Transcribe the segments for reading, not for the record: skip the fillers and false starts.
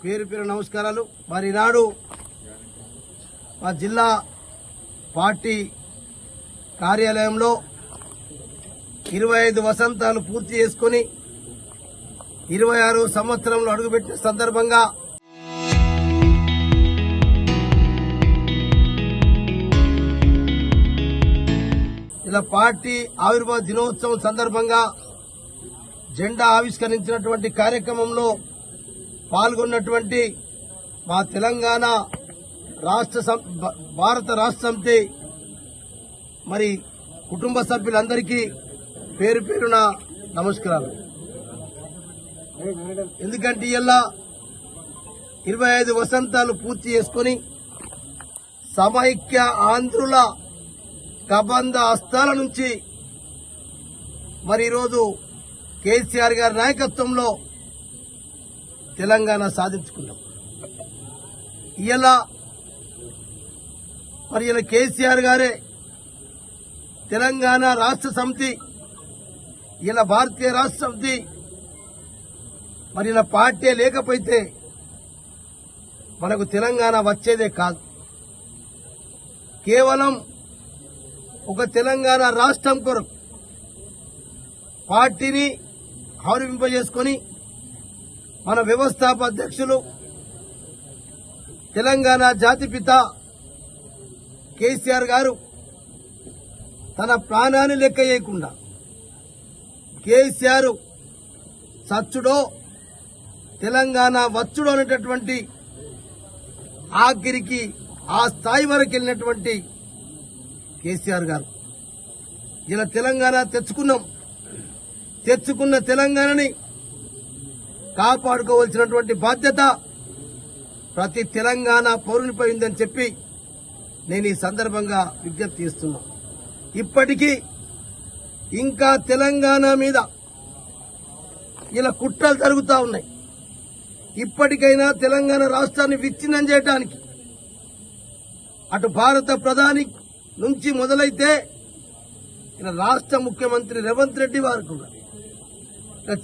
పేరు పేరు నమస్కారాలు. మరి ఈనాడు మా జిల్లా పార్టీ కార్యాలయంలో 25 వసంతాలు పూర్తి చేసుకుని 26 సంవత్సరంలో అడుగుపెట్టిన సందర్భంగా ఇలా పార్టీ ఆవిర్భావ దినోత్సవం సందర్భంగా జెండా ఆవిష్కరించినటువంటి కార్యక్రమంలో పాల్గొన్నటువంటి మా తెలంగాణ భారత రాష్ట్ర సమితి మరి కుటుంబ సభ్యులందరికీ పేరు పేరున నమస్కారాలు. ఎందుకంటే ఇలా 25 వసంతాలు పూర్తి చేసుకుని సమైక్య ఆంధ్రుల కబంధ హస్తాల నుంచి మరి ఈరోజు కేసీఆర్ గారి నాయకత్వంలో తెలంగాణ సాధించుకున్నాం. ఇలా కేసీఆర్ గారే తెలంగాణ రాష్ట్ర సమితి ఇలా భారతీయ రాష్ట్ర సమితి మరి ఇలా పార్టీ లేకపోతే మనకు తెలంగాణ వచ్చేదే కాదు. కేవలం ఒక తెలంగాణ రాష్ట్రం కొరకు పార్టీని ఆవిర్భింపజేసుకుని మన వ్యవస్థాపక అధ్యక్షులు తెలంగాణ జాతిపిత కేసీఆర్ గారు తన ప్రాణాన్ని లెక్క చేయకుండా కేసీఆర్ సచ్చుడో తెలంగాణ వచ్చుడో అనేటటువంటి ఆఖరికి ఆ స్థాయి వరకు వెళ్ళినటువంటి కేసీఆర్ గారు ఇలా తెలంగాణ తెచ్చుకున్న తెలంగాణని కాపాడుకోవాల్సినటువంటి బాధ్యత ప్రతి తెలంగాణ పౌరునిపై ఉందని చెప్పి నేను ఈ సందర్భంగా విజ్ఞప్తి చేస్తున్నా. ఇప్పటికీ ఇంకా తెలంగాణ మీద ఇలా కుట్రలు జరుగుతూ ఉన్నాయి. ఇప్పటికైనా తెలంగాణ రాష్ట్రాన్ని విచ్ఛిన్నం చేయడానికి అటు భారత ప్రధాని నుంచి మొదలైతే ఇలా రాష్ట్ర ముఖ్యమంత్రి రేవంత్ రెడ్డి వారు కూడా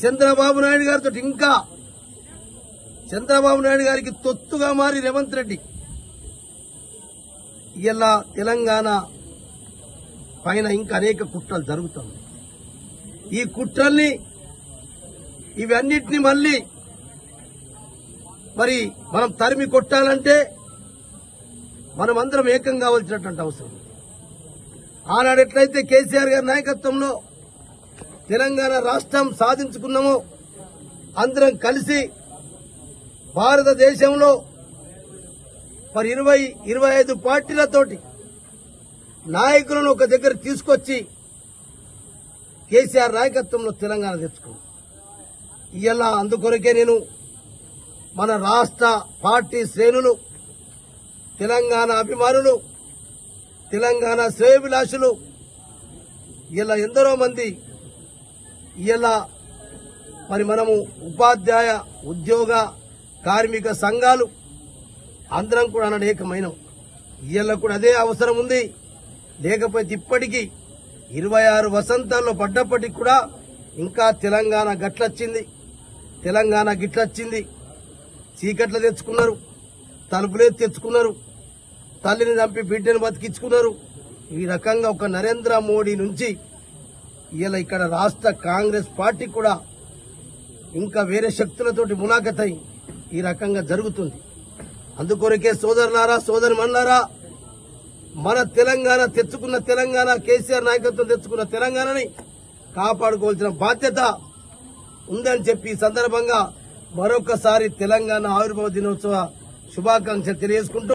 చంద్రబాబు నాయుడు గారితో ఇంకా చంద్రబాబు నాయుడు గారికి తొత్తుగా మారి రేవంత్ రెడ్డి ఇలా తెలంగాణ పైన ఇంకా అనేక కుట్రలు జరుగుతున్నాయి. ఈ కుట్రల్ని ఇవన్నిటిని మళ్ళీ మరి మనం తరిమి కొట్టాలంటే మనమందరం ఏకం కావాల్సినటువంటి అవసరం. ఆనాడు ఎట్లయితే కేసీఆర్ గారి నాయకత్వంలో తెలంగాణ రాష్ట్రం సాధించుకున్నామో అందరం కలిసి భారతదేశంలో మరి 25 పార్టీలతోటి నాయకులను ఒక దగ్గర తీసుకొచ్చి కేసీఆర్ నాయకత్వంలో తెలంగాణ తెచ్చుకున్నాం. ఇలా అందుకొరకే నేను మన రాష్ట్ర పార్టీ శ్రేణులు, తెలంగాణ అభిమానులు, తెలంగాణ శ్రేయోభిలాషులు ఇలా ఎందరో మంది ఇలా మరి మనము ఉపాధ్యాయ ఉద్యోగ కార్మిక సంఘాలు అందరం కూడా అనేకమైనం. ఇలా కూడా అదే అవసరం ఉంది. లేకపోతే ఇప్పటికీ 26 వసంతాల్లో పడ్డప్పటికి కూడా ఇంకా తెలంగాణ గిట్లొచ్చింది. చీకట్లు తెచ్చుకున్నారు, తలుపులేసి తెచ్చుకున్నారు, తల్లిని చంపి బిడ్డను బతికించుకున్నారు. ఈ రకంగా ఒక నరేంద్ర మోడీ నుంచి ఇలా ఇక్కడ రాష్ట్ర కాంగ్రెస్ పార్టీ కూడా ఇంకా వేరే శక్తులతోటి ములాఖతై ఈ రకంగా జరుగుతుంది. అందుకొరకే సోదరులారా, సోదరిమణులారా, మన తెలంగాణ తెచ్చుకున్న తెలంగాణ, కేసీఆర్ నాయకత్వం తెచ్చుకున్న తెలంగాణని కాపాడుకోవాల్సిన బాధ్యత ఉందని చెప్పి ఈ సందర్భంగా మరొకసారి తెలంగాణ ఆవిర్భావ దినోత్సవ శుభాకాంక్షలు తెలియజేసుకుంటూ